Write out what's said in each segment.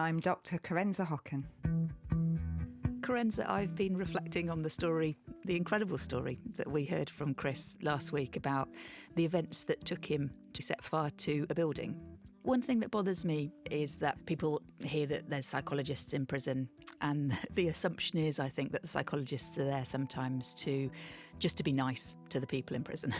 I'm Dr. Carenza Hocken. Carenza, I've been reflecting on the incredible story that we heard from Chris last week about the events that took him to set fire to a building. One thing that bothers me is that people hear that there's psychologists in prison, and the assumption is, I think, that the psychologists are there sometimes just to be nice to the people in prison.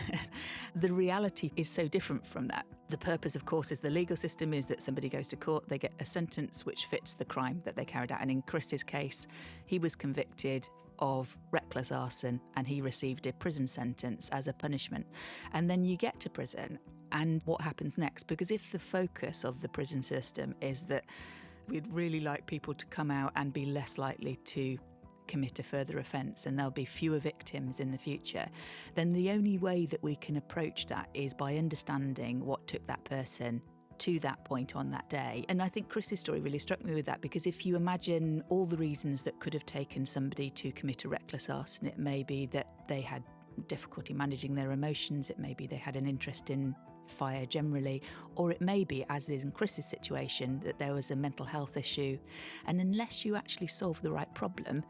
The reality is so different from that. The purpose, of course, is the legal system is that somebody goes to court, they get a sentence which fits the crime that they carried out. And in Chris's case, he was convicted of reckless arson and he received a prison sentence as a punishment. And then you get to prison and what happens next? Because if the focus of the prison system is that we'd really like people to come out and be less likely to commit a further offence and there'll be fewer victims in the future, then the only way that we can approach that is by understanding what took that person to that point on that day. And I think Chris's story really struck me with that, because if you imagine all the reasons that could have taken somebody to commit a reckless arson, it may be that they had difficulty managing their emotions, it may be they had an interest in fire generally, or it may be, as is in Chris's situation, that there was a mental health issue. And unless you actually solve the right problem,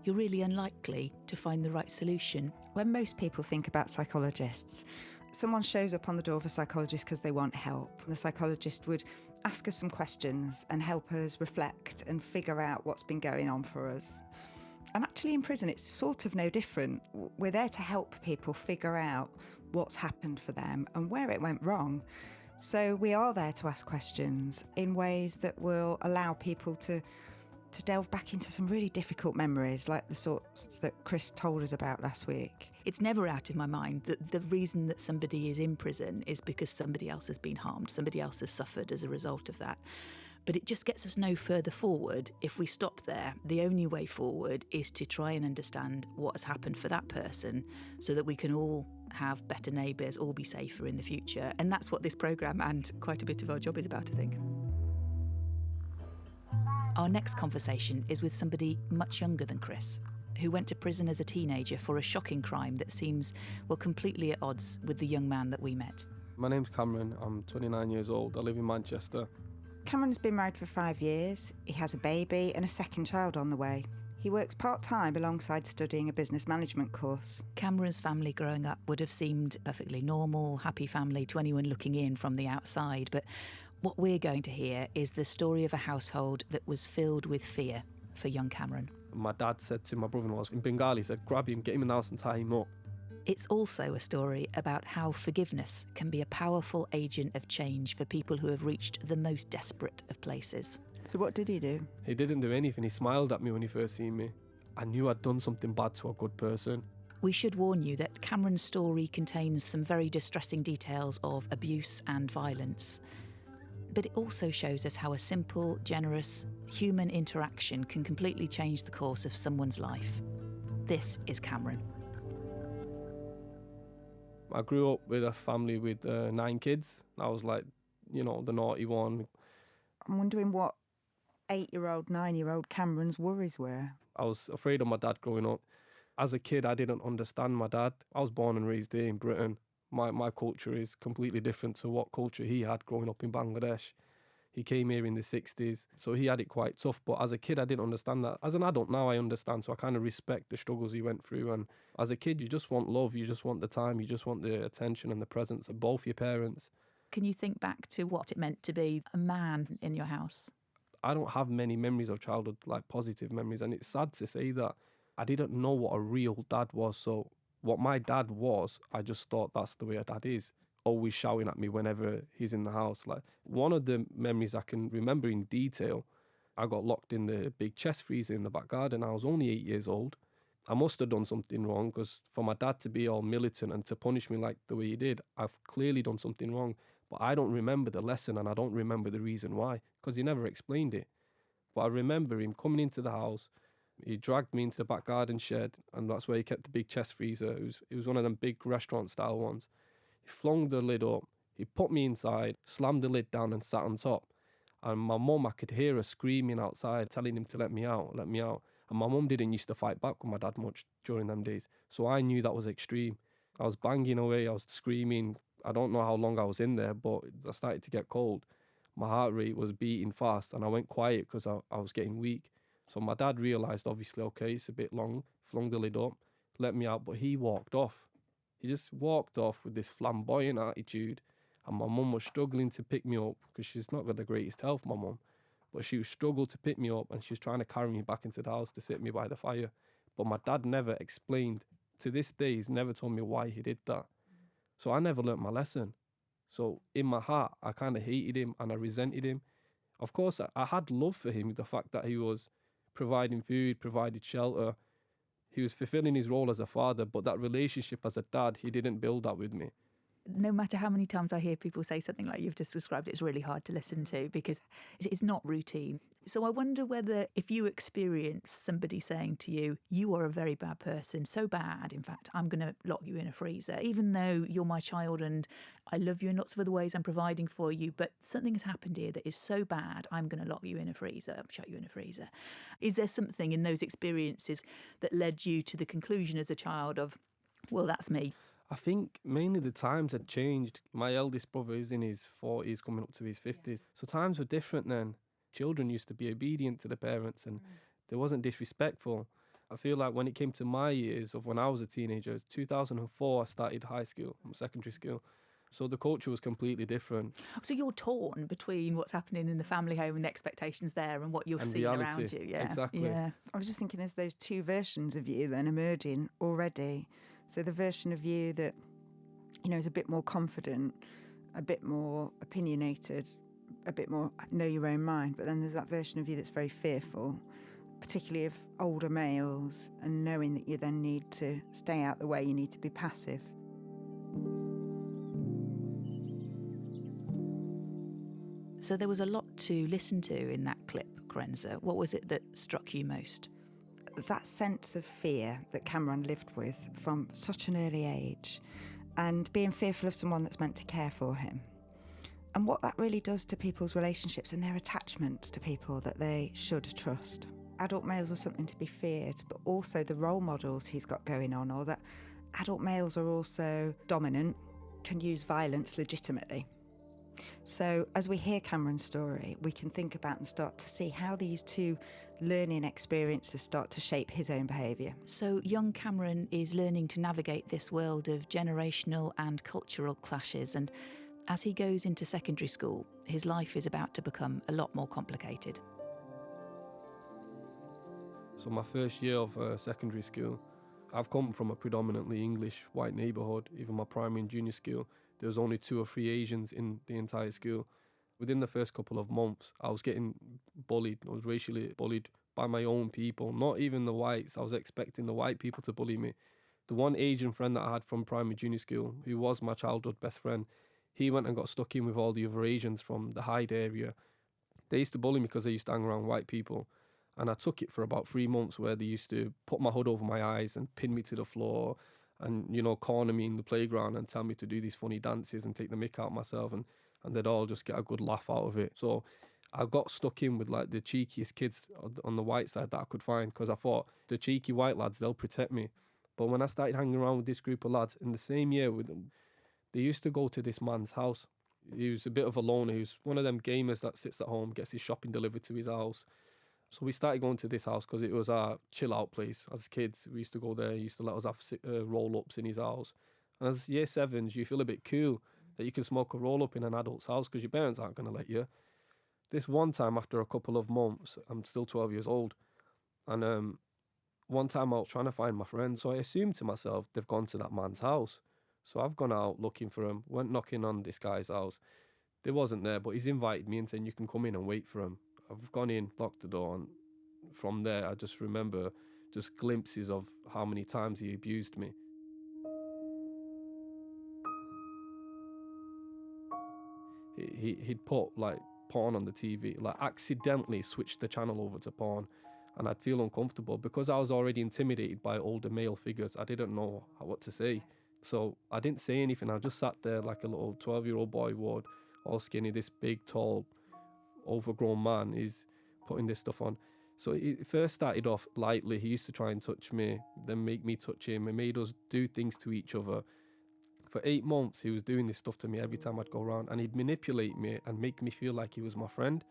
you're really unlikely to find the right solution. When most people think about psychologists, someone shows up on the door of a psychologist because they want help. The psychologist would ask us some questions and help us reflect and figure out what's been going on for us. And actually in prison, it's sort of no different. We're there to help people figure out what's happened for them and where it went wrong. So we are there to ask questions in ways that will allow people to delve back into some really difficult memories, like the sorts that Chris told us about last week. It's never out of my mind that the reason that somebody is in prison is because somebody else has been harmed, somebody else has suffered as a result of that. But it just gets us no further forward if we stop there. The only way forward is to try and understand what has happened for that person so that we can all have better neighbours, all be safer in the future. And that's what this programme and quite a bit of our job is about, I think. Our next conversation is with somebody much younger than Chris, who went to prison as a teenager for a shocking crime that seems, well, completely at odds with the young man that we met. My name's Cameron, I'm 29 years old, I live in Manchester. Cameron's been married for 5 years, he has a baby and a second child on the way. He works part-time alongside studying a business management course. Cameron's family growing up would have seemed perfectly normal, happy family to anyone looking in from the outside, but what we're going to hear is the story of a household that was filled with fear for young Cameron. My dad said to my brother-in-law in Bengali, he said, grab him, get him in the house and tie him up. It's also a story about how forgiveness can be a powerful agent of change for people who have reached the most desperate of places. So what did he do? He didn't do anything, he smiled at me when he first seen me. I knew I'd done something bad to a good person. We should warn you that Cameron's story contains some very distressing details of abuse and violence. But it also shows us how a simple, generous, human interaction can completely change the course of someone's life. This is Cameron. I grew up with a family with 9 kids. I was like, the naughty one. I'm wondering what 8-year-old, 9-year-old Cameron's worries were. I was afraid of my dad growing up. As a kid, I didn't understand my dad. I was born and raised here in Britain. My culture is completely different to what culture he had growing up in Bangladesh. He came here in the 60s, so he had it quite tough. But as a kid, I didn't understand that. As an adult now, I understand, so I kind of respect the struggles he went through. And as a kid, you just want love, you just want the time, you just want the attention and the presence of both your parents. Can you think back to what it meant to be a man in your house? I don't have many memories of childhood, like positive memories, and it's sad to say that I didn't know what a real dad was. So what my dad was, I just thought that's the way a dad is. Always shouting at me whenever he's in the house. Like, one of the memories I can remember in detail, I got locked in the big chest freezer in the back garden. I was only 8 years old. I must have done something wrong, because for my dad to be all militant and to punish me like the way he did, I've clearly done something wrong. But I don't remember the lesson, and I don't remember the reason why, because he never explained it. But I remember him coming into the house. He dragged me into the back garden shed, and that's where he kept the big chest freezer. It was one of them big restaurant style ones. He flung the lid up, he put me inside, slammed the lid down and sat on top. And my mum, I could hear her screaming outside, telling him to let me out, let me out. And my mum didn't used to fight back with my dad much during them days. So I knew that was extreme. I was banging away, I was screaming. I don't know how long I was in there, but I started to get cold. my heart rate was beating fast, and I went quiet because I was getting weak. So my dad realised, obviously, okay, it's a bit long, flung the lid up, let me out, but he walked off. He just walked off with this flamboyant attitude, and my mum was struggling to pick me up because she's not got the greatest health, my mum. But she struggled to pick me up, and she was trying to carry me back into the house to sit me by the fire. But my dad never explained. To this day, he's never told me why he did that. So I never learnt my lesson. So in my heart, I kind of hated him and I resented him. Of course, I had love for him, the fact that he was providing food, provided shelter. He was fulfilling his role as a father, but that relationship as a dad, he didn't build that with me. No matter how many times I hear people say something like you've just described, it's really hard to listen to because it's not routine. So I wonder whether if you experience somebody saying to you, you are a very bad person, so bad, in fact, I'm going to lock you in a freezer, even though you're my child and I love you in lots of other ways, I'm providing for you, but something has happened here that is so bad, I'm going to lock you in a freezer, shut you in a freezer. Is there something in those experiences that led you to the conclusion as a child of, well, that's me? I think mainly the times had changed. My eldest brother is in his 40s, coming up to his 50s. So times were different then. Children used to be obedient to the parents and they wasn't disrespectful. I feel like when it came to my years of when I was a teenager, it's 2004 I started high school, secondary school. So the culture was completely different. So you're torn between what's happening in the family home and the expectations there and what you're And seeing reality. around you. Yeah, Exactly. Yeah. I was just thinking there's those two versions of you then emerging already. So the version of you that, is a bit more confident, a bit more opinionated, a bit more know your own mind. But then there's that version of you that's very fearful, particularly of older males, and knowing that you then need to stay out the way, you need to be passive. So there was a lot to listen to in that clip, Corenza. What was it that struck you most? That sense of fear that Cameron lived with from such an early age, and being fearful of someone that's meant to care for him. And what that really does to people's relationships and their attachments to people that they should trust. Adult males are something to be feared, but also the role models he's got going on, or that adult males are also dominant, can use violence legitimately. So as we hear Cameron's story, we can think about and start to see how these two learning experiences start to shape his own behaviour. So young Cameron is learning to navigate this world of generational and cultural clashes, and as he goes into secondary school, his life is about to become a lot more complicated. So my first year of secondary school, I've come from a predominantly English white neighbourhood. Even my primary and junior school, there was only 2 or 3 Asians in the entire school. Within the first couple of months, I was getting bullied. I was racially bullied by my own people, not even the whites. I was expecting the white people to bully me. The one Asian friend that I had from primary junior school, who was my childhood best friend, he went and got stuck in with all the other Asians from the Hyde area. They used to bully me because they used to hang around white people. And I took it for about 3 months, where they used to put my hood over my eyes and pin me to the floor and, corner me in the playground and tell me to do these funny dances and take the mick out of myself, and they'd all just get a good laugh out of it. So I got stuck in with like the cheekiest kids on the white side that I could find, because I thought the cheeky white lads, they'll protect me. But when I started hanging around with this group of lads in the same year with them, they used to go to this man's house. He was a bit of a loner. He was one of them gamers that sits at home, gets his shopping delivered to his house. So we started going to this house because it was our chill out place. As kids, we used to go there. He used to let us have roll-ups in his house. And as year 7s, you feel a bit cool that you can smoke a roll-up in an adult's house because your parents aren't going to let you. This one time, after a couple of months, I'm still 12 years old. And one time I was trying to find my friend. So I assumed to myself, they've gone to that man's house. So I've gone out looking for him, went knocking on this guy's house. They wasn't there, but he's invited me and saying, you can come in and wait for him. I've gone in, locked the door, and from there I just remember just glimpses of how many times he abused me. He'd put like porn on the TV, like accidentally switched the channel over to porn, and I'd feel uncomfortable because I was already intimidated by older male figures. I didn't know what to say, so I didn't say anything. I just sat there like a little 12-year-old boy would, all skinny. This big, tall, overgrown man is putting this stuff on. So it first started off lightly. He used to try and touch me, then make me touch him, and made us do things to each other. For 8 months, he was doing this stuff to me every time I'd go around, and he'd manipulate me and make me feel like he was my friend.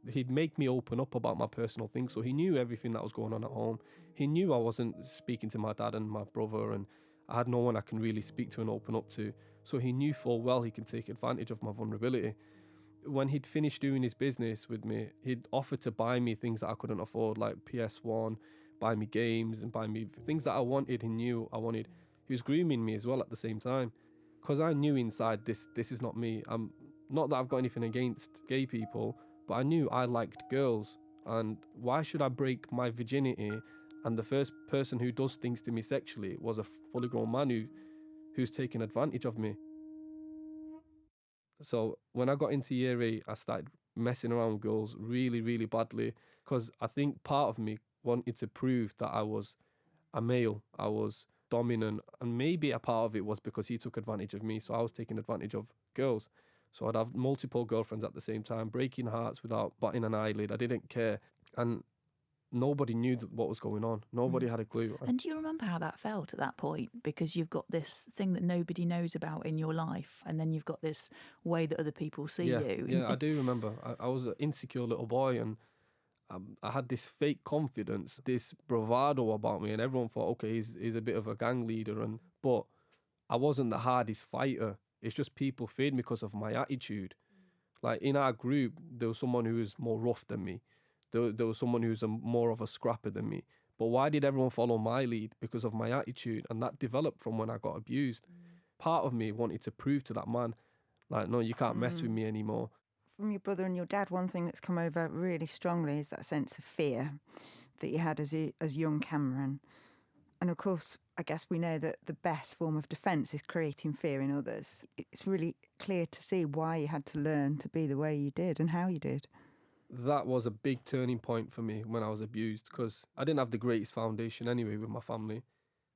He'd make me open up about my personal things, so he knew everything that was going on at home. He knew I wasn't speaking to my dad and my brother, and I had no one I can really speak to and open up to. So he knew full well he could take advantage of my vulnerability. When he'd finished doing his business with me, he'd offer to buy me things that I couldn't afford, like PS1, buy me games and buy me things that I wanted. He knew I wanted. He was grooming me as well at the same time, because I knew inside this is not me. I'm not that I've got anything against gay people, but I knew I liked girls, and why should I break my virginity? And the first person who does things to me sexually was a fully grown man who's taken advantage of me. So when I got into year 8, I started messing around with girls really, really badly, because I think part of me wanted to prove that I was a male, I was dominant, and maybe a part of it was because he took advantage of me, so I was taking advantage of girls. So I'd have multiple girlfriends at the same time, breaking hearts without batting an eyelid. I didn't care, and nobody knew what was going on. Nobody had a clue. And do you remember how that felt at that point? Because you've got this thing that nobody knows about in your life, and then you've got this way that other people see you. Yeah, I do remember. I was an insecure little boy, and I had this fake confidence, this bravado about me, and everyone thought, okay, he's a bit of a gang leader, but I wasn't the hardest fighter. It's just people feared me because of my attitude. Like in our group, there was someone who was more rough than me. There was someone who was more of a scrapper than me. But why did everyone follow my lead? Because of my attitude, and that developed from when I got abused. Part of me wanted to prove to that man, like, no, you can't mess with me anymore. From your brother and your dad, one thing that's come over really strongly is that sense of fear that you had as young Cameron. And of course, I guess we know that the best form of defence is creating fear in others. It's really clear to see why you had to learn to be the way you did and how you did. That was a big turning point for me when I was abused, because I didn't have the greatest foundation anyway with my family.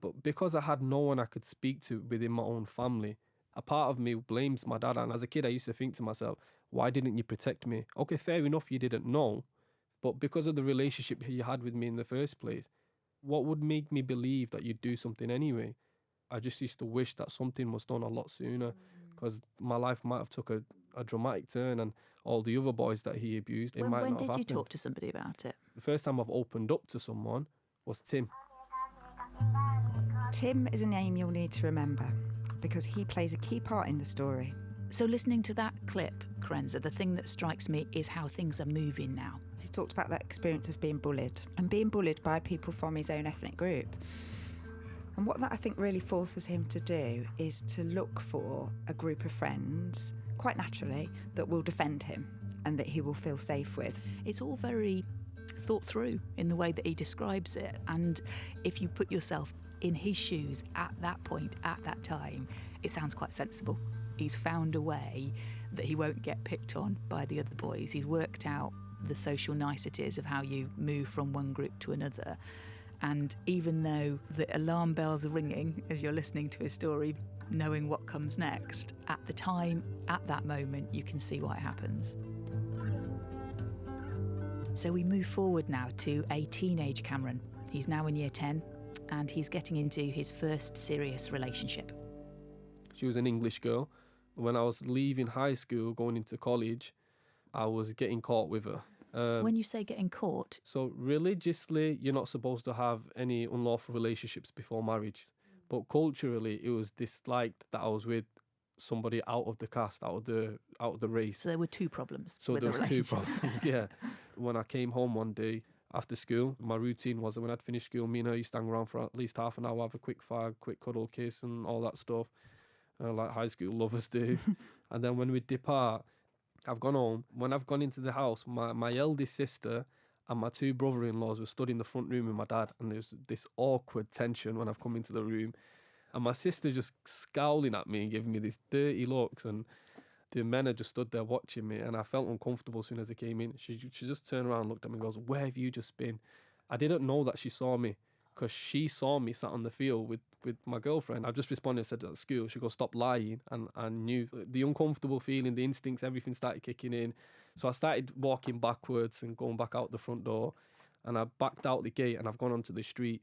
But because I had no one I could speak to within my own family, a part of me blames my dad. And as a kid, I used to think to myself, why didn't you protect me? Okay, fair enough, you didn't know. But because of the relationship you had with me in the first place, what would make me believe that you'd do something anyway? I just used to wish that something was done a lot sooner, because my life might have took a dramatic turn, and all the other boys that he abused, it might When not have did you happened. talk to somebody about it? The first time I've opened up to someone was Tim. Tim is a name you'll need to remember because he plays a key part in the story. So listening to that clip, Carenza, the thing that strikes me is how things are moving now. He's talked about that experience of being bullied and being bullied by people from his own ethnic group. And what that I think really forces him to do is to look for a group of friends, quite naturally, that will defend him and that he will feel safe with. It's all very thought through in the way that he describes it. And if you put yourself in his shoes at that point, at that time, it sounds quite sensible. He's found a way that he won't get picked on by the other boys. He's worked out the social niceties of how you move from one group to another. And even though the alarm bells are ringing as you're listening to his story, knowing what comes next, at the time, at that moment, you can see what happens. So we move forward now to a teenage Cameron. He's now in year 10 and he's getting into his first serious relationship. She was an English girl. When I was leaving high school, going into college, I was getting caught with her. When you say getting caught? So religiously, you're not supposed to have any unlawful relationships before marriage. But culturally, it was disliked that I was with somebody out of the caste, out of the race. So there were two problems. So with there the was two relationship. problems, yeah. When I came home one day after school, my routine was that when I'd finished school, me and her used to hang around for at least half an hour, have a quick fag, quick cuddle, kiss and all that stuff, like high school lovers do. And then when we depart, I've gone home. When I've gone into the house, my eldest sister and my two brother-in-laws were stood in the front room with my dad, and there's this awkward tension when I've come into the room. And my sister just scowling at me and giving me these dirty looks, and the men had just stood there watching me, and I felt uncomfortable as soon as I came in. She just turned around, looked at me and goes, "Where have you just been?" I didn't know that she saw me, because she saw me sat on the field with my girlfriend. I just responded and said at school. She goes, "Stop lying." And I knew the uncomfortable feeling, the instincts, everything started kicking in. So I started walking backwards and going back out the front door, and I backed out the gate and I've gone onto the street.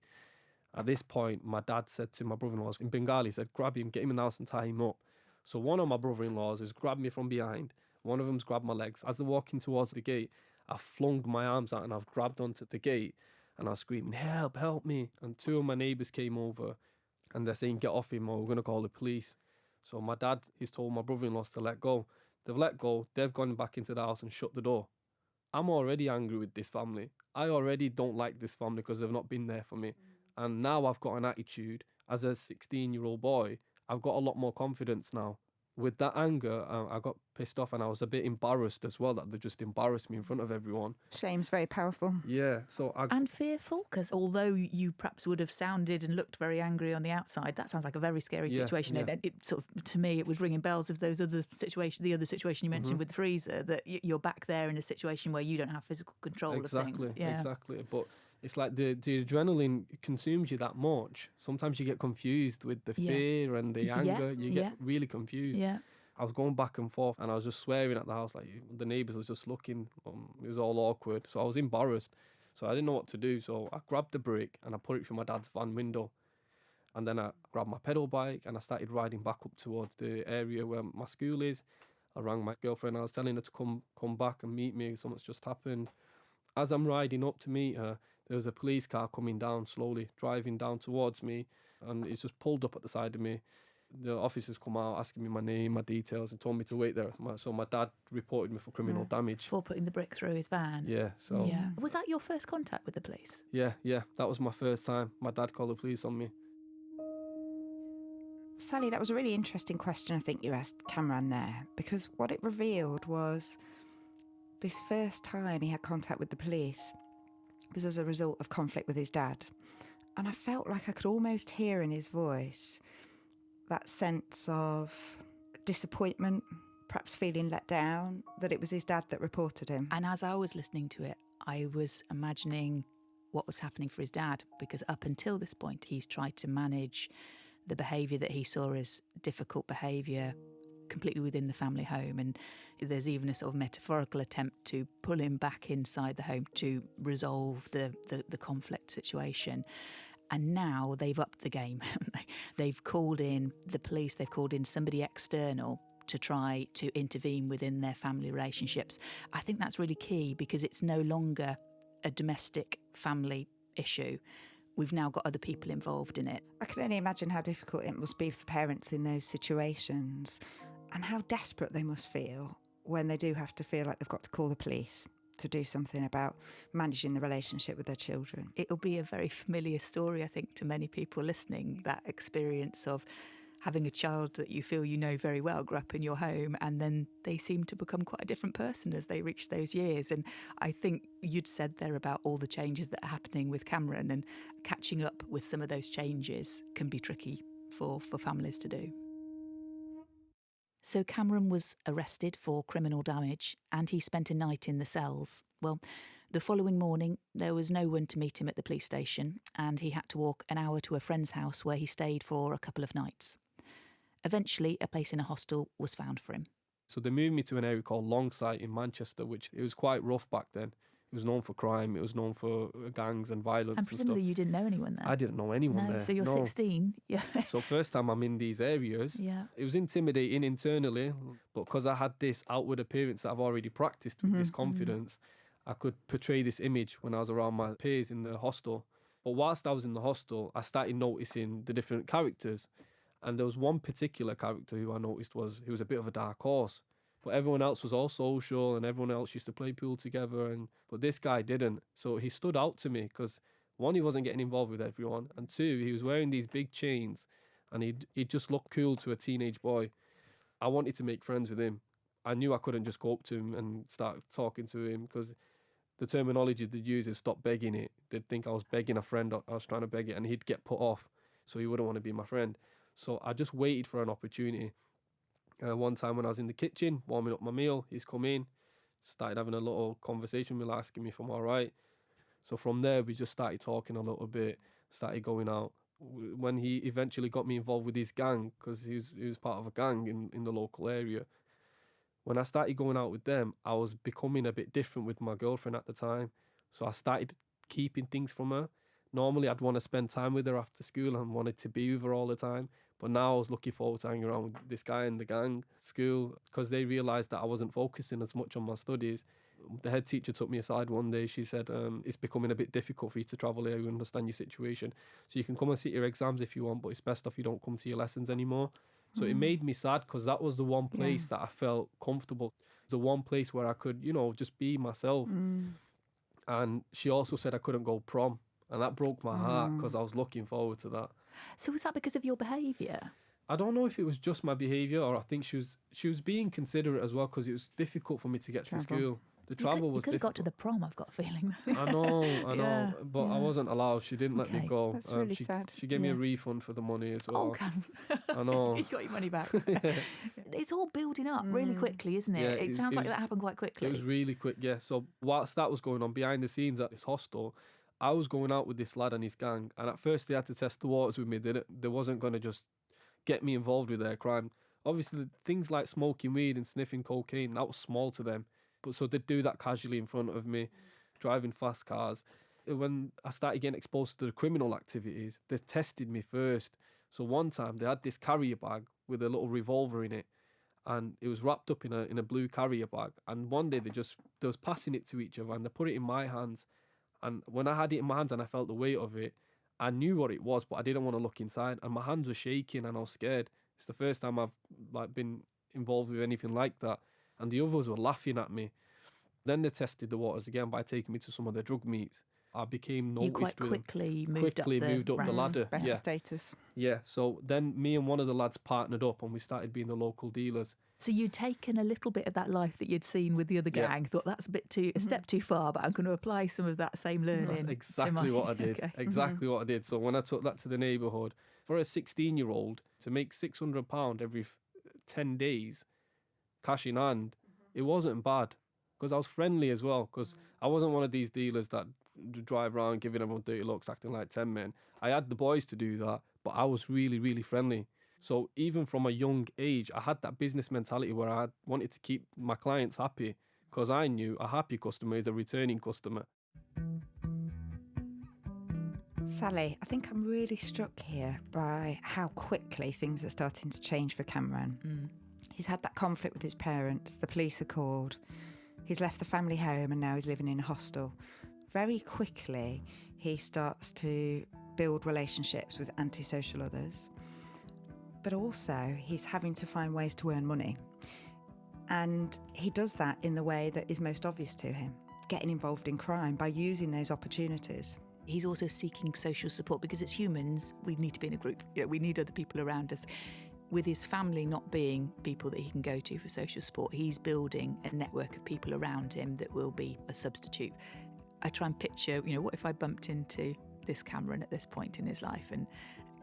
At this point, my dad said to my brother-in-laws in Bengali, he said, grab him, get him in the house and tie him up. So one of my brother-in-laws has grabbed me from behind. One of them's grabbed my legs. As they're walking towards the gate, I flung my arms out and I've grabbed onto the gate and I was screaming, help, help me. And two of my neighbours came over and they're saying, get off him or we're going to call the police. So my dad, he's told my brother-in-laws to let go. They've let go. They've gone back into the house and shut the door. I'm already angry with this family. I already don't like this family because they've not been there for me. And now I've got an attitude. As a 16-year-old boy, I've got a lot more confidence now. With that anger, I got pissed off and I was a bit embarrassed as well that they just embarrassed me in front of everyone. Shame's very powerful. Yeah, And fearful, because although you perhaps would have sounded and looked very angry on the outside, that sounds like a very scary situation. Yeah. It sort of, to me, it was ringing bells of those other situation, the other situation you mentioned with the freezer, that you're back there in a situation where you don't have physical control of things. Exactly. But it's like the adrenaline consumes you that much. Sometimes you get confused with the fear and the anger. You get really confused. Yeah. I was going back and forth and I was just swearing at the house. Like the neighbours was just looking. It was all awkward. So I was embarrassed. So I didn't know what to do. So I grabbed the brick and I put it through my dad's van window. And then I grabbed my pedal bike and I started riding back up towards the area where my school is. I rang my girlfriend. I was telling her to come back and meet me. Something's just happened. As I'm riding up to meet her, there was a police car coming down slowly, driving down towards me, and it's just pulled up at the side of me. The officers come out asking me my name, my details, and told me to wait there. So my dad reported me for criminal damage. For putting the brick through his van. Yeah, so... Yeah. Was that your first contact with the police? Yeah, that was my first time. My dad called the police on me. Sally, that was a really interesting question I think you asked Cameron there, because what it revealed was this first time he had contact with the police was as a result of conflict with his dad. And I felt like I could almost hear in his voice that sense of disappointment, perhaps feeling let down, that it was his dad that reported him. And as I was listening to it, I was imagining what was happening for his dad, because up until this point, he's tried to manage the behaviour that he saw as difficult behaviour completely within the family home. And there's even a sort of metaphorical attempt to pull him back inside the home to resolve the conflict situation. And now they've upped the game. They've called in the police, they've called in somebody external to try to intervene within their family relationships. I think that's really key, because it's no longer a domestic family issue. We've now got other people involved in it. I can only imagine how difficult it must be for parents in those situations, and how desperate they must feel when they do have to feel like they've got to call the police to do something about managing the relationship with their children. It'll be a very familiar story, I think, to many people listening, that experience of having a child that you feel you know very well grew up in your home, and then they seem to become quite a different person as they reach those years. And I think you'd said there about all the changes that are happening with Cameron, and catching up with some of those changes can be tricky for families to do. So Cameron was arrested for criminal damage and he spent a night in the cells. Well, the following morning, there was no one to meet him at the police station, and he had to walk an hour to a friend's house where he stayed for a couple of nights. Eventually, a place in a hostel was found for him. So they moved me to an area called Longsight in Manchester, which it was quite rough back then. It was known for crime, it was known for gangs and violence And presumably you didn't know anyone there? I didn't know anyone there. So you're 16. Yeah. So first time I'm in these areas, it was intimidating internally, but because I had this outward appearance that I've already practiced with this confidence, I could portray this image when I was around my peers in the hostel. But whilst I was in the hostel, I started noticing the different characters. And there was one particular character who I noticed he was a bit of a dark horse. But everyone else was all social and everyone else used to play pool together. But this guy didn't. So he stood out to me because, one, he wasn't getting involved with everyone. And two, he was wearing these big chains and he'd just looked cool to a teenage boy. I wanted to make friends with him. I knew I couldn't just go up to him and start talking to him, because the terminology they'd use is stop begging it. They'd think I was begging a friend, or I was trying to beg it, and he'd get put off. So he wouldn't want to be my friend. So I just waited for an opportunity. One time when I was in the kitchen, warming up my meal, he's come in, started having a little conversation with me, asking me if I'm all right. So from there, we just started talking a little bit, started going out. When he eventually got me involved with his gang, because he was part of a gang in the local area. When I started going out with them, I was becoming a bit different with my girlfriend at the time. So I started keeping things from her. Normally, I'd want to spend time with her after school and wanted to be with her all the time. But now I was looking forward to hanging around with this guy in the gang school because they realised that I wasn't focusing as much on my studies. The head teacher took me aside one day. She said, it's becoming a bit difficult for you to travel here. We understand your situation. So you can come and sit your exams if you want, but it's best if you don't come to your lessons anymore. So it made me sad because that was the one place that I felt comfortable. The one place where I could, just be myself. And she also said I couldn't go prom. And that broke my heart because I was looking forward to that. So was that because of your behaviour? I don't know if it was just my behaviour or I think she was being considerate as well because it was difficult for me to get to school. The travel was difficult. You could have got to the prom, I've got a feeling. I know, but I wasn't allowed. She didn't let me go. That's really sad. She gave me a refund for the money as well. Oh, I know. You got your money back. It's all building up really quickly, isn't it? Yeah, it sounds like that happened quite quickly. It was really quick, yeah. So whilst that was going on behind the scenes at this hostel, I was going out with this lad and his gang, and at first they had to test the waters with me. They wasn't going to just get me involved with their crime. Obviously, things like smoking weed and sniffing cocaine, that was small to them. But so they'd do that casually in front of me, driving fast cars. When I started getting exposed to the criminal activities, they tested me first. So one time they had this carrier bag with a little revolver in it, and it was wrapped up in a blue carrier bag. And one day they was passing it to each other, and they put it in my hands. And when I had it in my hands and I felt the weight of it, I knew what it was, but I didn't want to look inside. And my hands were shaking and I was scared. It's the first time I've been involved with anything like that. And the others were laughing at me. Then they tested the waters again by taking me to some of their drug meets. I became noticed. You quite quickly moved up the ladder. Better status. Yeah. So then me and one of the lads partnered up and we started being the local dealers. So you'd taken a little bit of that life that you'd seen with the other gang, thought that's a step too far, but I'm going to apply some of that same learning. That's exactly what I did. Okay. Exactly what I did. So when I took that to the neighbourhood, for a 16-year-old to make £600 every 10 days, cash in hand, it wasn't bad. Because I was friendly as well, because I wasn't one of these dealers that drive around giving everyone dirty looks, acting like 10 men. I had the boys to do that, but I was really, really friendly. So even from a young age, I had that business mentality where I wanted to keep my clients happy, because I knew a happy customer is a returning customer. Sally, I think I'm really struck here by how quickly things are starting to change for Cameron. He's had that conflict with his parents, the police are called. He's left the family home and now he's living in a hostel. Very quickly, he starts to build relationships with antisocial others. But also, he's having to find ways to earn money. And he does that in the way that is most obvious to him, getting involved in crime by using those opportunities. He's also seeking social support because as humans, we need to be in a group. We need other people around us. With his family not being people that he can go to for social support, he's building a network of people around him that will be a substitute. I try and picture, what if I bumped into this Cameron at this point in his life, and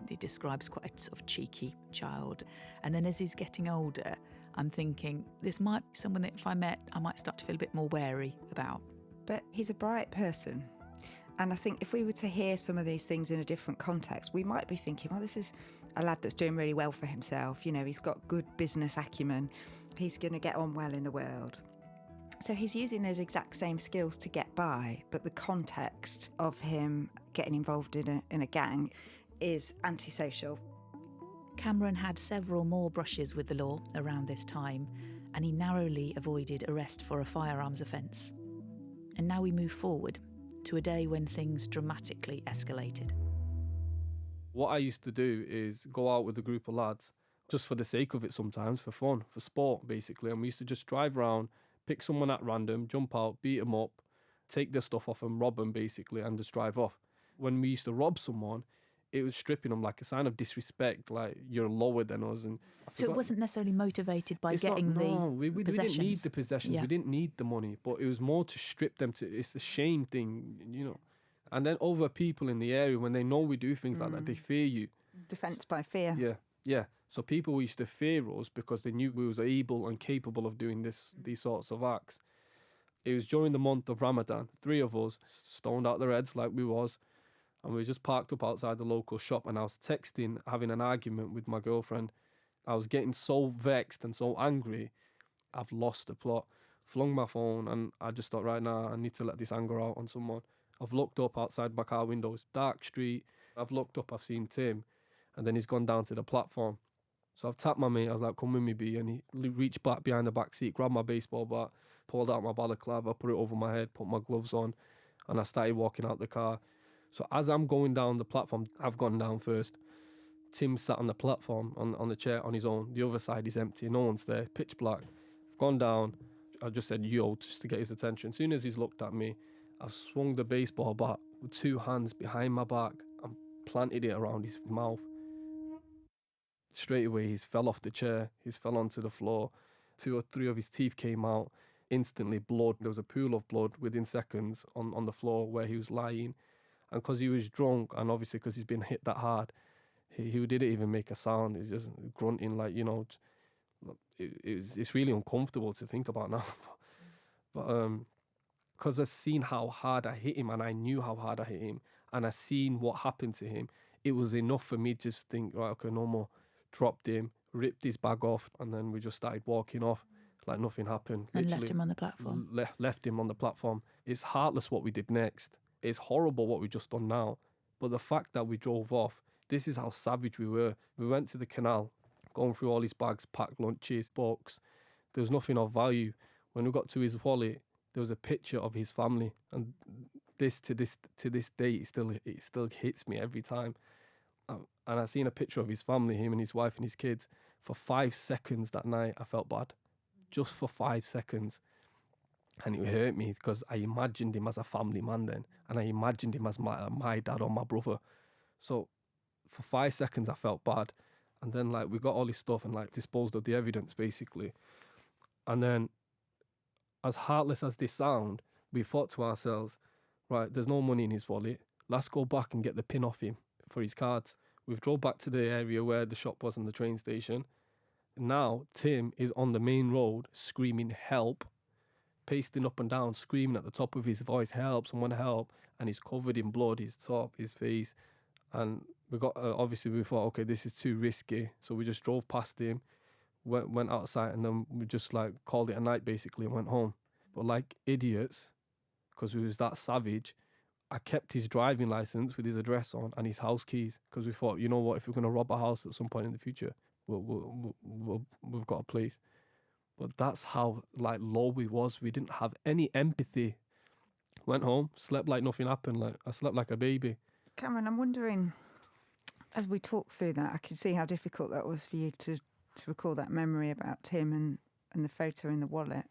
he describes quite a sort of cheeky child. And then as he's getting older, I'm thinking this might be someone that if I met, I might start to feel a bit more wary about. But he's a bright person. And I think if we were to hear some of these things in a different context, we might be thinking, well, this is a lad that's doing really well for himself. He's got good business acumen. He's going to get on well in the world. So he's using those exact same skills to get by, but the context of him getting involved in a gang is antisocial. Cameron had several more brushes with the law around this time, and he narrowly avoided arrest for a firearms offence. And now we move forward to a day when things dramatically escalated. What I used to do is go out with a group of lads, just for the sake of it sometimes, for fun, for sport, basically. And we used to just drive around, pick someone at random, jump out, beat them up, take their stuff off them, rob them, basically, and just drive off. When we used to rob someone, it was stripping them like a sign of disrespect, like you're lower than us. And so it wasn't necessarily motivated by we didn't need the possessions, we didn't need the money, but it was more to strip them. It's a shame thing, And then other people in the area, when they know we do things like that, they fear you. Defence by fear. Yeah. So people used to fear us because they knew we was able and capable of doing these sorts of acts. It was during the month of Ramadan. 3 of us stoned out their heads like we was, and we just parked up outside the local shop, and I was texting, having an argument with my girlfriend. I was getting so vexed and so angry, I've lost the plot. Flung my phone, and I just thought, right now, I need to let this anger out on someone. I've looked up outside my car window, it's dark street. I've looked up, I've seen Tim, and then he's gone down to the platform. So I've tapped my mate, I was like, come with me, B. And he reached back behind the back seat, grabbed my baseball bat, pulled out my balaclava, put it over my head, put my gloves on, and I started walking out the car. So as I'm going down the platform, I've gone down first. Tim sat on the platform, on the chair on his own. The other side is empty, no one's there, pitch black. I've gone down, I just said, yo, just to get his attention. As soon as he's looked at me, I've swung the baseball bat with 2 hands behind my back and planted it around his mouth. Straight away, he's fell off the chair. He's fell onto the floor. 2 or 3 of his teeth came out. Instantly, blood. There was a pool of blood within seconds on the floor where he was lying. And because he was drunk, and obviously because he's been hit that hard, he didn't even make a sound. He was just grunting, like, you know. It's really uncomfortable to think about now. But because I've seen how hard I hit him, and I knew how hard I hit him, and I seen what happened to him, it was enough for me to just think, right, okay, no more. Dropped him, ripped his bag off, and then we just started walking off like nothing happened. And left him on the platform. Left him on the platform. It's heartless what we did next. It's horrible what we just done now. But the fact that we drove off, this is how savage we were. We went to the canal, going through all his bags, packed lunches, books. There was nothing of value. When we got to his wallet, there was a picture of his family, and to this day, it still hits me every time. And I seen a picture of his family, him and his wife and his kids. For 5 seconds that night, I felt bad. Just for 5 seconds. And it hurt me because I imagined him as a family man then. And I imagined him as my dad or my brother. So for 5 seconds, I felt bad. And then, like, we got all his stuff and, like, disposed of the evidence, basically. And then, as heartless as this sound, we thought to ourselves, right, there's no money in his wallet. Let's go back and get the pin off him for his cards. We've drove back to the area where the shop was and the train station. Now, Tim is on the main road screaming help, pacing up and down, screaming at the top of his voice, help, someone help. And he's covered in blood, his top, his face. And we got, obviously we thought, okay, this is too risky. So we just drove past him, went outside, and then we just like called it a night basically and went home. But like idiots, because we was that savage, I kept his driving license with his address on and his house keys because we thought, you know what, if we're going to rob a house at some point in the future, we've got a place. But that's how like low we was. We didn't have any empathy. Went home, slept like nothing happened. Like I slept like a baby. Cameron, I'm wondering, as we talk through that, I can see how difficult that was for you to recall that memory about Tim and the photo in the wallet.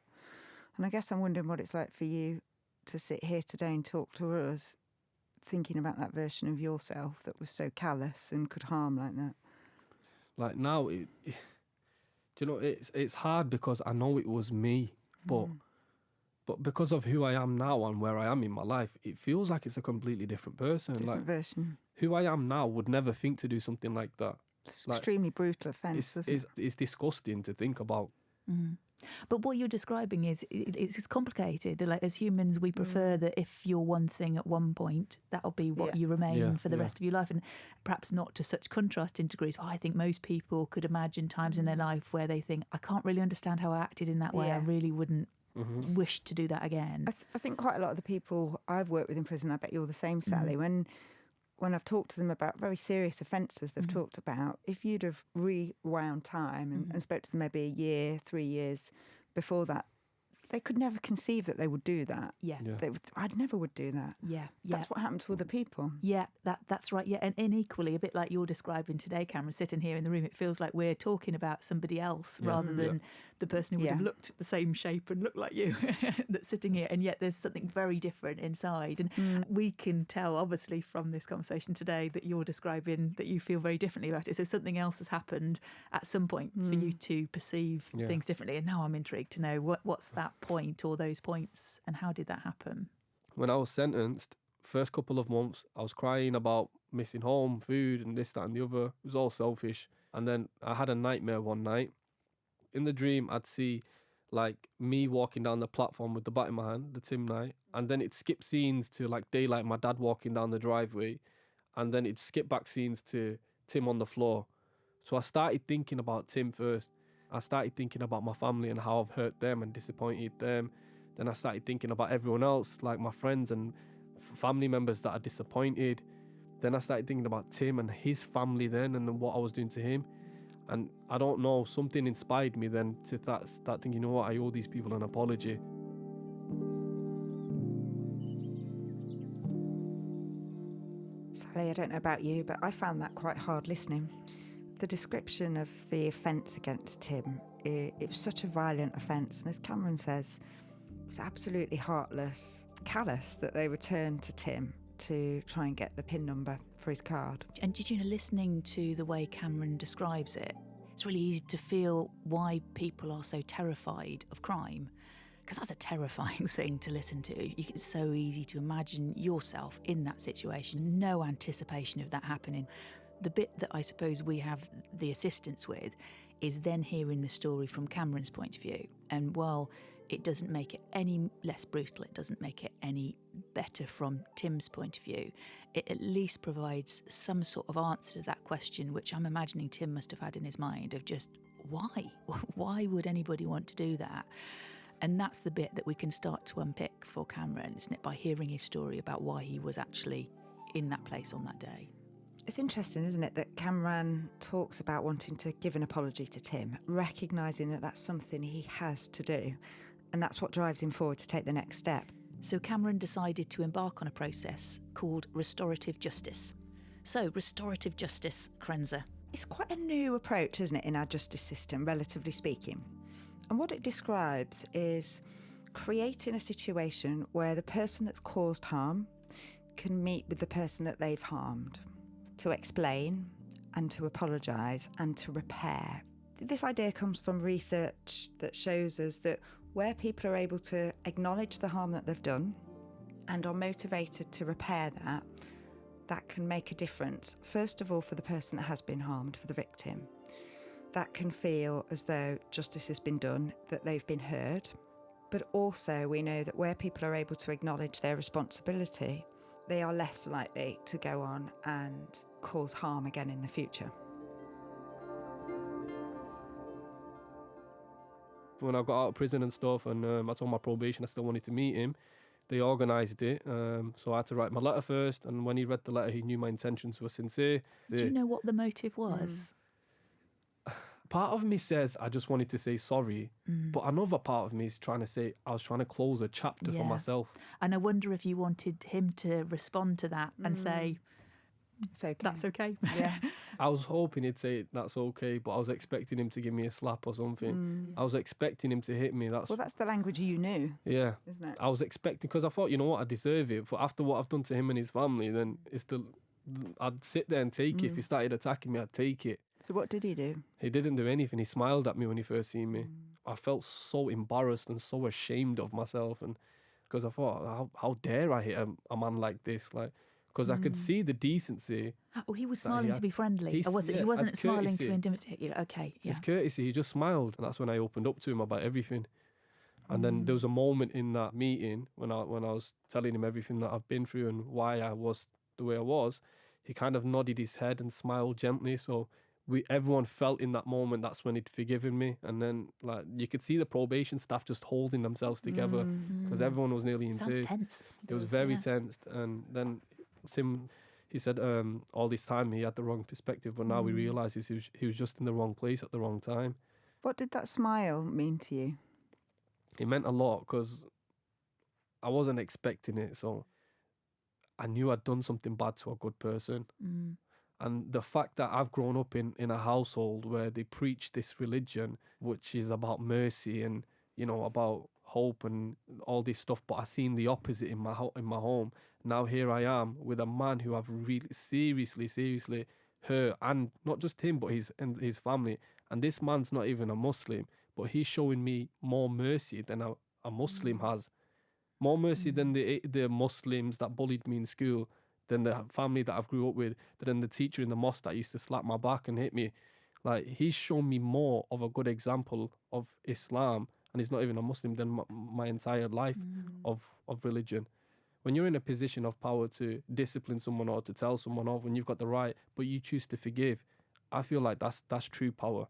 And I guess I'm wondering what it's like for you to sit here today and talk to us thinking about that version of yourself that was so callous and could harm like that. Like now, do you know, it's hard because I know it was me, but because of who I am now and where I am in my life, it feels like it's a completely different person. Different version. Who I am now would never think to do something like that. It's like, extremely brutal offence, isn't it? It's disgusting to think about. Mm. But what you're describing is it's complicated. Like as humans, we prefer that if you're one thing at one point, that'll be what you remain for the rest of your life, and perhaps not to such contrasting degrees. I think most people could imagine times in their life where they think, I can't really understand how I acted in that way. I really wouldn't wish to do that again. I think quite a lot of the people I've worked with in prison, I bet you're the same, Sally, when I've talked to them about very serious offences they've talked about, if you'd have rewound time and spoke to them maybe a year, 3 years before that, they could never conceive that they would do that. I never would do that. That's what happened to other people. That's right. And equally, a bit like you're describing today, Cameron, sitting here in the room, it feels like we're talking about somebody else rather than the person who would have looked the same shape and looked like you that's sitting here, and yet there's something very different inside. And we can tell, obviously, from this conversation today that you're describing that you feel very differently about it. So something else has happened at some point for you to perceive things differently. And now I'm intrigued to know what's that point or those points, and how did that happen? When I was sentenced, first couple of months, I was crying about missing home, food, and this, that, and the other. It was all selfish. And then I had a nightmare one night. In the dream, I'd see like me walking down the platform with the bat in my hand, the Tim night, and then it skipped scenes to like daylight, my dad walking down the driveway, and then it'd skip back scenes to Tim on the floor. So I started thinking about Tim first. I started thinking about my family and how I've hurt them and disappointed them. Then I started thinking about everyone else, like my friends and family members that are disappointed. Then I started thinking about Tim and his family then, and then what I was doing to him. And I don't know, something inspired me then to start thinking, you know what, I owe these people an apology. Sally, I don't know about you, but I found that quite hard listening. The description of the offence against Tim, it was such a violent offence, and as Cameron says, it was absolutely heartless, callous that they returned to Tim to try and get the PIN number for his card. And did you know, listening to the way Cameron describes it, it's really easy to feel why people are so terrified of crime, because that's a terrifying thing to listen to. It's so easy to imagine yourself in that situation, no anticipation of that happening. The bit that I suppose we have the assistance with is then hearing the story from Cameron's point of view. And while it doesn't make it any less brutal, it doesn't make it any better from Tim's point of view, it at least provides some sort of answer to that question, which I'm imagining Tim must have had in his mind, of just why? Why would anybody want to do that? And that's the bit that we can start to unpick for Cameron, isn't it, by hearing his story about why he was actually in that place on that day. It's interesting, isn't it, that Cameron talks about wanting to give an apology to Tim, recognising that that's something he has to do. And that's what drives him forward to take the next step. So Cameron decided to embark on a process called restorative justice. So restorative justice, Krenza. It's quite a new approach, isn't it, in our justice system, relatively speaking. And what it describes is creating a situation where the person that's caused harm can meet with the person that they've harmed to explain and to apologise and to repair. This idea comes from research that shows us that where people are able to acknowledge the harm that they've done and are motivated to repair that, that can make a difference. First of all, for the person that has been harmed, for the victim. That can feel as though justice has been done, that they've been heard. But also we know that where people are able to acknowledge their responsibility, they are less likely to go on and cause harm again in the future. When I got out of prison and stuff, and I told my probation I still wanted to meet him, they organised it. So I had to write my letter first, and when he read the letter, he knew my intentions were sincere. Do you know what the motive was? Part of me says I just wanted to say sorry, but another part of me is trying to say I was trying to close a chapter for myself. And I wonder if you wanted him to respond to that and say, It's okay. that's okay. Yeah. I was hoping he'd say that's okay, but I was expecting him to give me a slap or something. I was expecting him to hit me. Well, that's the language you knew, yeah. isn't it? I was expecting, because I thought, you know what, I deserve it. But after what I've done to him and his family, then I'd sit there and take it. If he started attacking me, I'd take it. So what did he do? He didn't do anything. He smiled at me when he first seen me. I felt so embarrassed and so ashamed of myself, and because I thought, how dare I hit a man like this? Like, because I could see the decency. Oh, he was smiling to be friendly. Or was it? Yeah, he wasn't as smiling courtesy. to intimidate you. Okay, yeah. His courtesy, he just smiled, and that's when I opened up to him about everything. And then there was a moment in that meeting when I was telling him everything that I've been through and why I was the way I was. He kind of nodded his head and smiled gently. So everyone felt in that moment that's when he'd forgiven me. And then, like, you could see the probation staff just holding themselves together because everyone was nearly in Sounds tears. tense. It was very tense. And then Tim, he said all this time he had the wrong perspective, but now he realises he was just in the wrong place at the wrong time. What did that smile mean to you? It meant a lot because I wasn't expecting it. So I knew I'd done something bad to a good person. And the fact that I've grown up in a household where they preach this religion, which is about mercy and, you know, about hope and all this stuff, but I've seen the opposite in my home. Now here I am with a man who I've really seriously hurt, and not just him, but his family. And this man's not even a Muslim, but he's showing me more mercy than a Muslim has. More mercy than the Muslims that bullied me in school, than the family that I've grew up with, than the teacher in the mosque that used to slap my back and hit me. Like, he's shown me more of a good example of Islam, and he's not even a Muslim, than my entire life of religion. When you're in a position of power to discipline someone or to tell someone off when you've got the right, but you choose to forgive, I feel like that's true power.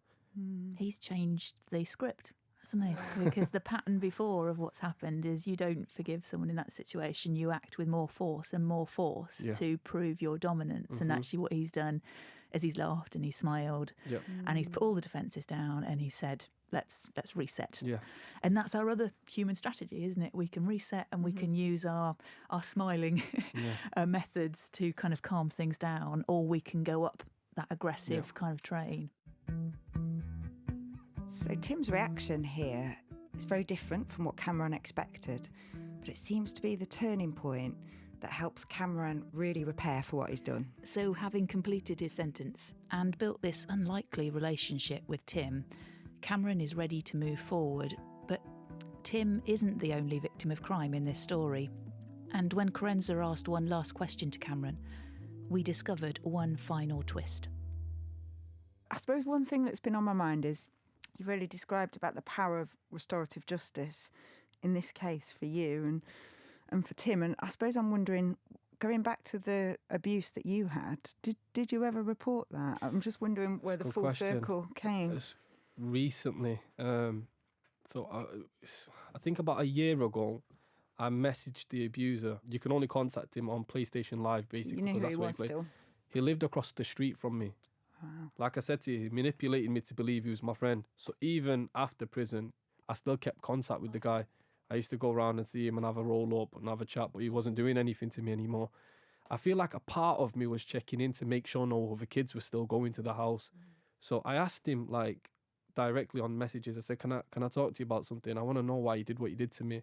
He's changed the script, hasn't he? Because the pattern before of what's happened is you don't forgive someone in that situation. You act with more force and more force to prove your dominance. And actually what he's done is he's laughed and he's smiled and he's put all the defences down and he said, let's reset. Yeah. And that's our other human strategy, isn't it? We can reset and we can use our smiling methods to kind of calm things down, or we can go up that aggressive kind of train. So Tim's reaction here is very different from what Cameron expected, but it seems to be the turning point that helps Cameron really repair for what he's done. So having completed his sentence and built this unlikely relationship with Tim, Cameron is ready to move forward. But Tim isn't the only victim of crime in this story. And when Corenza asked one last question to Cameron, we discovered one final twist. I suppose one thing that's been on my mind is you've really described about the power of restorative justice in this case for you and for Tim. And I suppose I'm wondering, going back to the abuse that you had, did you ever report that? I'm just wondering where the full circle came. Recently. So I think about a year ago, I messaged the abuser. You can only contact him on PlayStation Live, basically. You knew who he was still? He lived across the street from me. Wow. Like I said to you, he manipulated me to believe he was my friend. So even after prison, I still kept contact with the guy. I used to go around and see him and have a roll up and have a chat, but he wasn't doing anything to me anymore. I feel like a part of me was checking in to make sure no other kids were still going to the house. So I asked him, like, directly on messages. I said, can I talk to you about something? I want to know why you did what you did to me.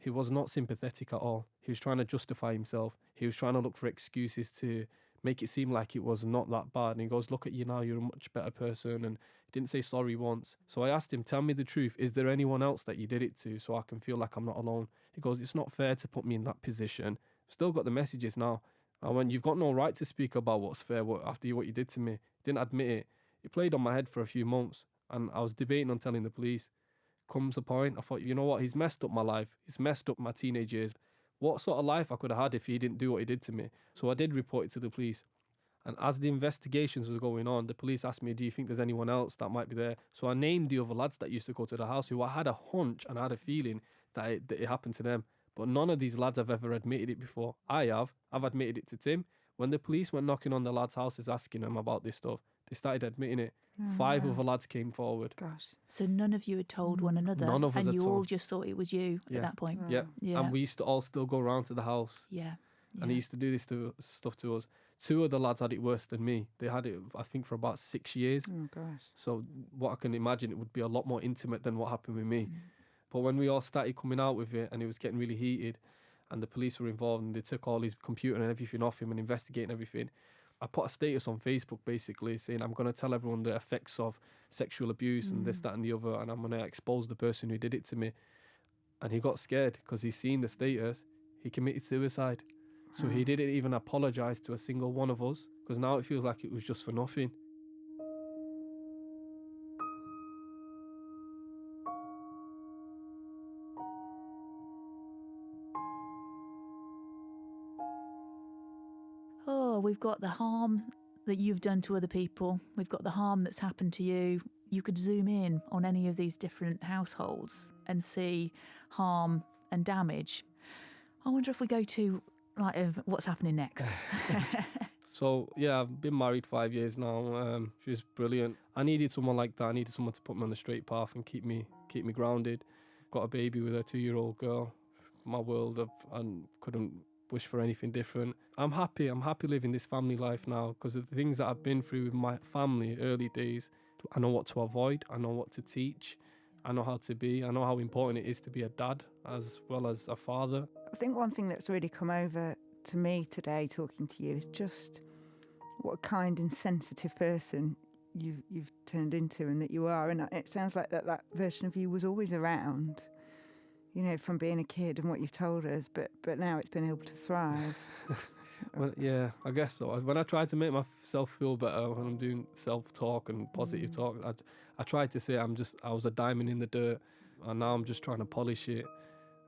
He was not sympathetic at all. He was trying to justify himself. He was trying to look for excuses to make it seem like it was not that bad. And he goes, look at you now, you're a much better person. And he didn't say sorry once. So I asked him, tell me the truth. Is there anyone else that you did it to so I can feel like I'm not alone? He goes, it's not fair to put me in that position. Still got the messages now. I went, you've got no right to speak about what's fair after what you did to me. Didn't admit it. It played on my head for a few months. And I was debating on telling the police. Comes a point, I thought, you know what, he's messed up my life. He's messed up my teenage years. What sort of life I could have had if he didn't do what he did to me? So I did report it to the police. And as the investigations was going on, the police asked me, do you think there's anyone else that might be there? So I named the other lads that used to go to the house, who I had a hunch and I had a feeling that it happened to them. But none of these lads have ever admitted it before. I've admitted it to Tim. When the police went knocking on the lads' houses asking them about this stuff, they started admitting it. 5 other lads came forward. Gosh. So none of you had told one another? None of us and had you told. all just thought it was you at that point? Yeah. And we used to all still go around to the house. Yeah. And he used to do this stuff to us. 2 of the lads had it worse than me. They had it, I think, for about 6 years. Oh, gosh. So what I can imagine, it would be a lot more intimate than what happened with me. But when we all started coming out with it and it was getting really heated and the police were involved and they took all his computer and everything off him and investigating everything, I put a status on Facebook basically saying I'm going to tell everyone the effects of sexual abuse and this, that and the other, and I'm going to expose the person who did it to me. And he got scared because he's seen the status. He committed suicide. So he didn't even apologise to a single one of us, because now it feels like it was just for nothing. Oh, we've got the harm that you've done to other people. We've got the harm that's happened to you. You could zoom in on any of these different households and see harm and damage. I wonder if we go to what's happening next. So, yeah, I've been married 5 years now. She's brilliant. I needed someone like that. I needed someone to put me on the straight path and keep me grounded. I've got a baby with a 2-year-old girl. My world, I couldn't wish for anything different. I'm happy living this family life now because of the things that I've been through with my family early days. I know what to avoid. I know what to teach. I know how to be. I know how important it is to be a dad as well as a father. I think one thing that's really come over to me today talking to you is just what a kind and sensitive person you've turned into and that you are. And it sounds like that version of you was always around, you know, from being a kid and what you've told us, but now it's been able to thrive. Well, yeah, I guess so. When I try to make myself feel better, when I'm doing self-talk and positive talk, I try to say I was a diamond in the dirt, and now I'm just trying to polish it,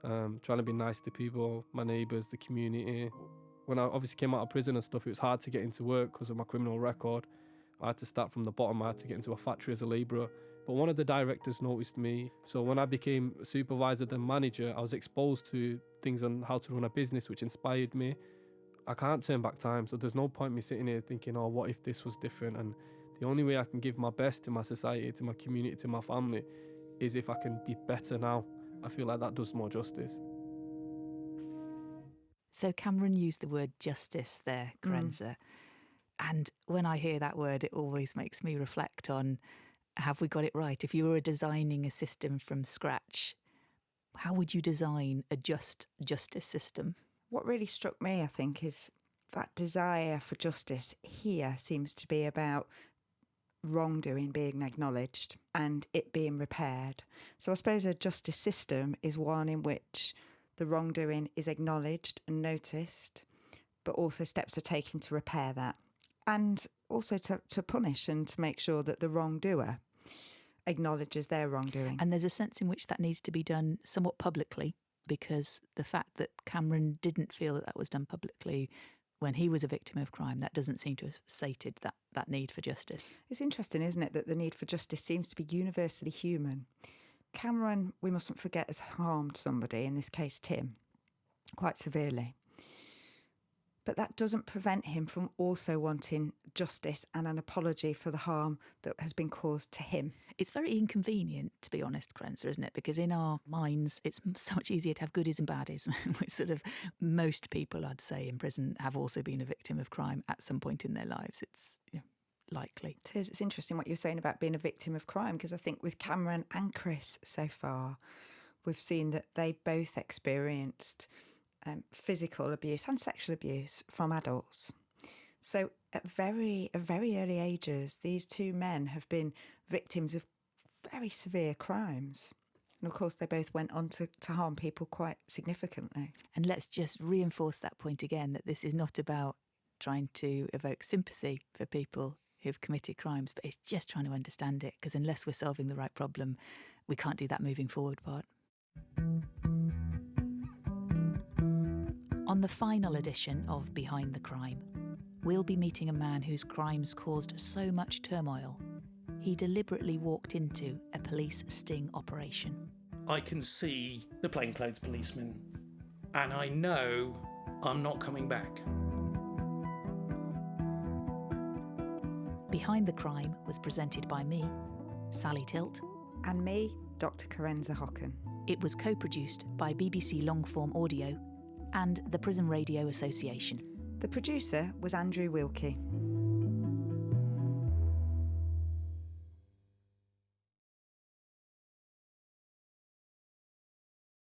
trying to be nice to people, my neighbours, the community. When I obviously came out of prison and stuff, it was hard to get into work because of my criminal record. I had to start from the bottom. I had to get into a factory as a labourer. But one of the directors noticed me. So when I became a supervisor, then manager, I was exposed to things on how to run a business, which inspired me. I can't turn back time, so there's no point me sitting here thinking, oh, what if this was different? And the only way I can give my best to my society, to my community, to my family, is if I can be better now. I feel like that does more justice. So Cameron used the word justice there, Corenza. And when I hear that word, it always makes me reflect on, have we got it right? If you were designing a system from scratch, how would you design a just justice system? What really struck me, I think, is that desire for justice here seems to be about wrongdoing being acknowledged and it being repaired. So I suppose a justice system is one in which the wrongdoing is acknowledged and noticed, but also steps are taken to repair that, and also to punish and to make sure that the wrongdoer acknowledges their wrongdoing. And there's a sense in which that needs to be done somewhat publicly, because the fact that Cameron didn't feel that was done publicly when he was a victim of crime, that doesn't seem to have sated that need for justice. It's interesting, isn't it, that the need for justice seems to be universally human. Cameron, we mustn't forget, has harmed somebody, in this case Tim, quite severely. But that doesn't prevent him from also wanting justice and an apology for the harm that has been caused to him. It's very inconvenient, to be honest, Corenza, isn't it? Because in our minds, it's so much easier to have goodies and baddies. Most people, I'd say, in prison have also been a victim of crime at some point in their lives. It's likely. It is. It's interesting what you're saying about being a victim of crime, because I think with Cameron and Chris so far, we've seen that they both experienced physical abuse and sexual abuse from adults. So at very early ages, these two men have been victims of very severe crimes. And of course, they both went on to harm people quite significantly. And let's just reinforce that point again, that this is not about trying to evoke sympathy for people who've committed crimes, but it's just trying to understand it, because unless we're solving the right problem, we can't do that moving forward part. On the final edition of Behind the Crime, we'll be meeting a man whose crimes caused so much turmoil, he deliberately walked into a police sting operation. I can see the plainclothes policeman, and I know I'm not coming back. Behind the Crime was presented by me, Sally Tilt. And me, Dr. Corenza Hocken. It was co-produced by BBC Longform Audio and the Prison Radio Association. The producer was Andrew Wilkie.